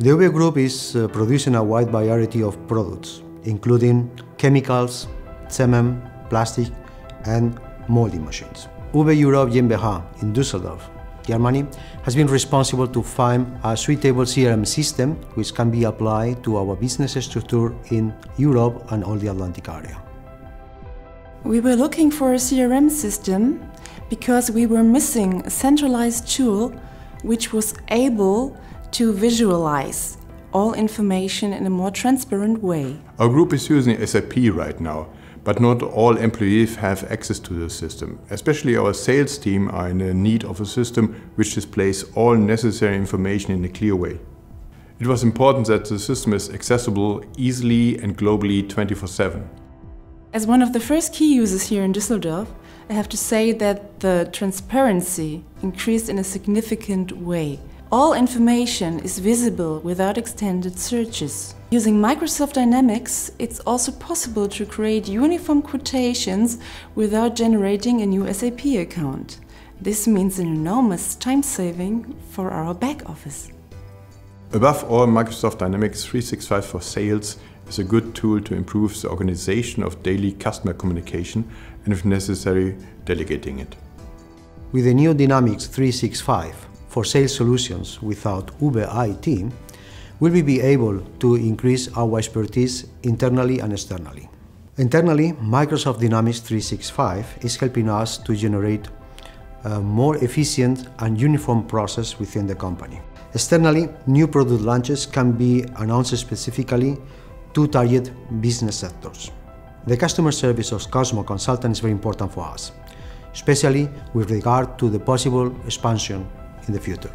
The UBE Group is producing a wide variety of products, including chemicals, cement, plastic, and molding machines. UBE Europe GmbH in Düsseldorf, Germany, has been responsible to find a suitable CRM system which can be applied to our business structure in Europe and all the Atlantic area. We were looking for a CRM system because we were missing a centralized tool which was able to visualize all information in a more transparent way. Our group is using SAP right now, but not all employees have access to the system. Especially our sales team are in need of a system which displays all necessary information in a clear way. It was important that the system is accessible easily and globally 24/7. As one of the first key users here in Düsseldorf, I have to say that the transparency increased in a significant way. All information is visible without extended searches. Using Microsoft Dynamics, it's also possible to create uniform quotations without generating a new SAP account. This means an enormous time saving for our back office. Above all, Microsoft Dynamics 365 for Sales is a good tool to improve the organization of daily customer communication and, if necessary, delegating it. With the new Dynamics 365 for sales solutions without UBE IT, we will be able to increase our expertise internally and externally. Internally, Microsoft Dynamics 365 is helping us to generate a more efficient and uniform process within the company. Externally, new product launches can be announced specifically to target business sectors. The customer service of COSMO consultant is very important for us, especially with regard to the possible expansion in the future.